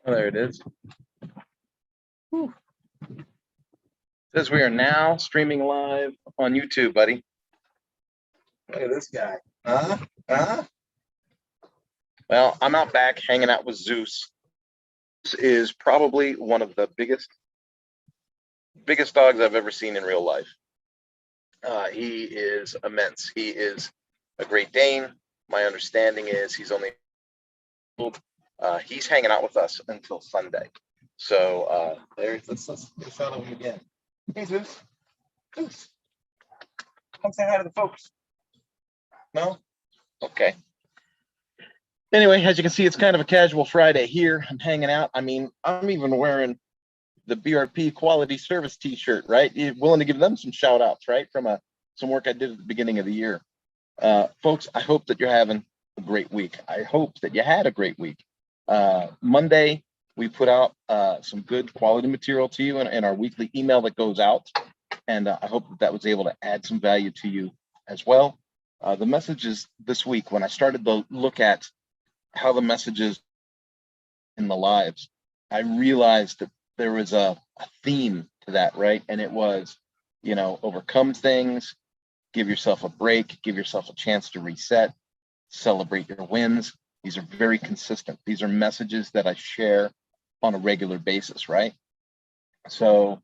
Oh, there it is. Whew. Says we are now streaming live on YouTube, buddy. Look at this guy. Well, I'm out back hanging out with Zeus. This is probably one of the biggest dogs I've ever seen in real life. He is immense. He is a Great Dane. My understanding is he's only he's hanging out with us until Sunday. So let's get a shot of him again. Hey Zeus. Zeus. Come say hi to the folks. No? Okay. Anyway, as you can see, it's kind of a casual Friday here. I'm hanging out. I mean, I'm even wearing the BRP quality service t-shirt, right? You're willing to give them some shout outs, right? From some work I did at the beginning of the year. Folks, I hope that you're having a great week. I hope that you had a great week. Monday, we put out some good quality material to you in our weekly email that goes out. And I hope that was able to add some value to you as well. The messages this week, when I started to look at how the messages in the lives, I realized that there was a theme to that, right? And it was, overcome things, give yourself a break, give yourself a chance to reset, celebrate your wins. These are very consistent. These are messages that I share on a regular basis, right? So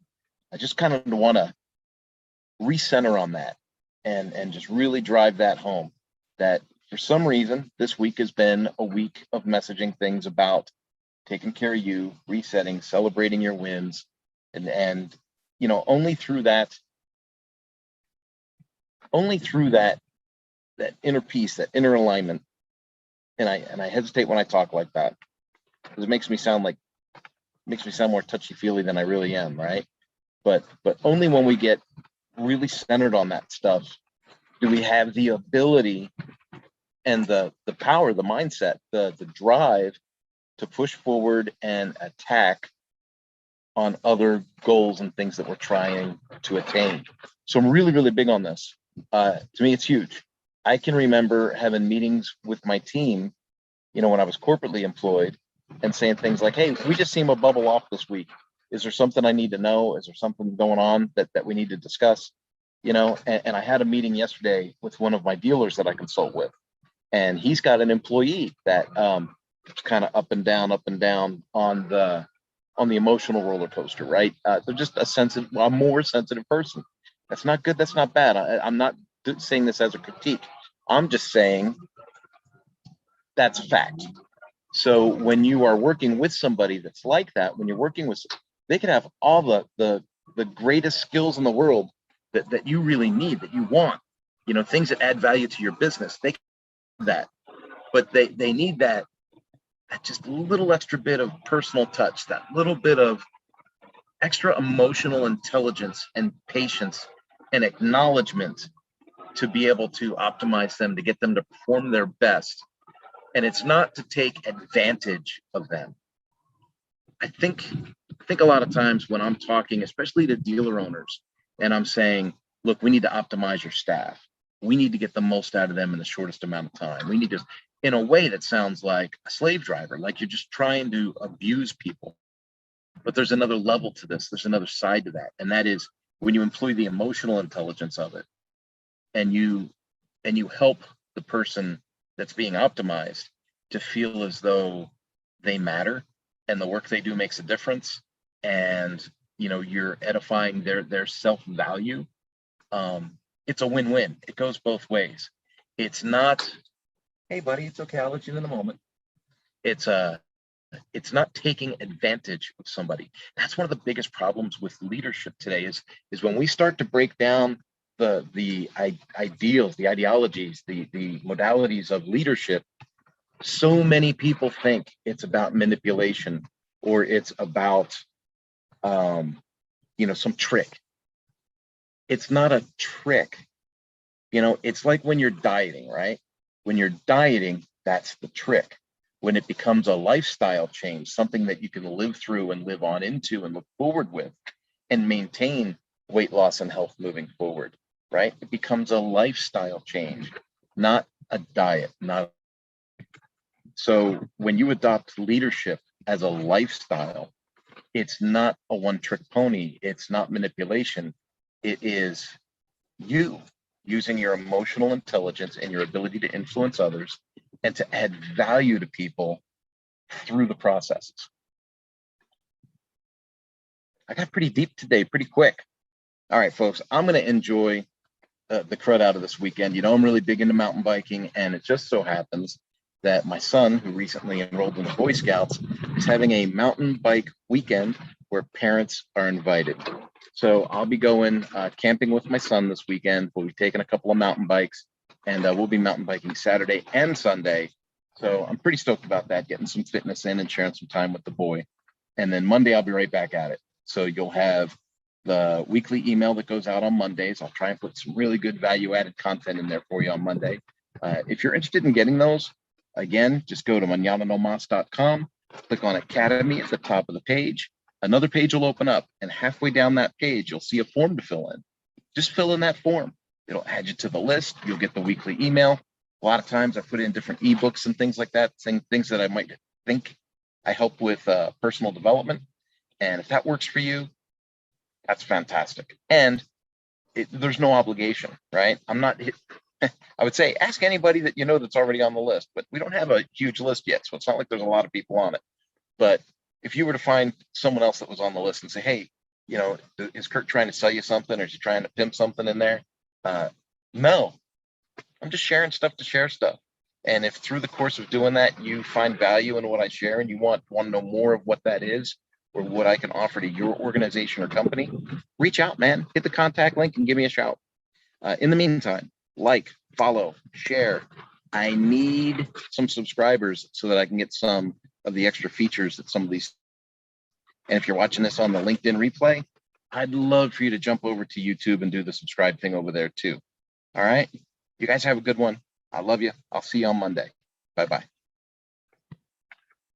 I just kind of want to recenter on that and just really drive that home, that for some reason, this week has been a week of messaging things about taking care of you, resetting, celebrating your wins, and only through that inner peace, that inner alignment. And I hesitate when I talk like that because it makes me sound more touchy-feely than I really am, right? But only when we get really centered on that stuff do we have the ability and the power, the mindset, the drive to push forward and attack on other goals and things that we're trying to attain. So I'm really, really big on this. To me, it's huge. I can remember having meetings with my team, when I was corporately employed, and saying things like, hey, we just seem a bubble off this week. Is there something I need to know? Is there something going on that we need to discuss? And I had a meeting yesterday with one of my dealers that I consult with, and he's got an employee that kind of up and down on the emotional roller coaster, right? They're just a more sensitive person. That's not good. That's not bad. I'm not saying this as a critique. I'm just saying that's a fact. So when you are working with somebody that's like that, when you're working with, they can have all the greatest skills in the world that you really need, that you want, things that add value to your business. They can do that, but they need that just little extra bit of personal touch, that little bit of extra emotional intelligence and patience and acknowledgement to be able to optimize them, to get them to perform their best. And it's not to take advantage of them. I think a lot of times when I'm talking, especially to dealer owners, and I'm saying, look, we need to optimize your staff. We need to get the most out of them in the shortest amount of time. We need to, in a way that sounds like a slave driver, like you're just trying to abuse people. But there's another level to this. There's another side to that. And that is when you employ the emotional intelligence of it, and you help the person that's being optimized to feel as though they matter and the work they do makes a difference, and you're edifying their self-value. It's a win-win. It goes both ways. It's not, hey buddy, it's okay, I'll let you in a moment. It's not taking advantage of somebody. That's one of the biggest problems with leadership today is when we start to break down the ideals, the ideologies, the modalities of leadership. So many people think it's about manipulation, or it's about some trick. It's not a trick. It's like when you're dieting, right? When you're dieting, that's the trick. When it becomes a lifestyle change, something that you can live through and live on into and look forward with and maintain weight loss and health moving forward, right? It becomes a lifestyle change, not a diet. So when you adopt leadership as a lifestyle. It's not a one-trick pony. It's not manipulation. It is you using your emotional intelligence and your ability to influence others and to add value to people through the processes. I got pretty deep today, pretty quick. All right, folks, I'm going to enjoy the crud out of this weekend. You know, I'm really big into mountain biking, and it just so happens that my son, who recently enrolled in the Boy Scouts, is having a mountain bike weekend where parents are invited. So I'll be going camping with my son this weekend. We'll be taking a couple of mountain bikes, and we'll be mountain biking Saturday and Sunday. So I'm pretty stoked about that, getting some fitness in and sharing some time with the boy. And then Monday, I'll be right back at it. So you'll have the weekly email that goes out on Mondays. I'll try and put some really good value-added content in there for you on Monday. If you're interested in getting those, again, just go to mañananomas.com, click on Academy at the top of the page. Another page will open up, and halfway down that page, you'll see a form to fill in. Just fill in that form. It'll add you to the list. You'll get the weekly email. A lot of times I put in different ebooks and things like that, things that I might think I help with personal development. And if that works for you, that's fantastic. And there's no obligation, right? I'm not, I would say, ask anybody that you know that's already on the list, but we don't have a huge list yet. So it's not like there's a lot of people on it. But if you were to find someone else that was on the list and say, hey, you know, is Kurt trying to sell you something, or is he trying to pimp something in there? No, I'm just sharing stuff to share stuff. And if through the course of doing that, you find value in what I share and you want to know more of what that is, or what I can offer to your organization or company, reach out, man. Hit the contact link and give me a shout. In the meantime, like, follow, share. I need some subscribers so that I can get some of the extra features that some of these. And if you're watching this on the LinkedIn replay, I'd love for you to jump over to YouTube and do the subscribe thing over there too. All right. You guys have a good one. I love you. I'll see you on Monday. Bye-bye.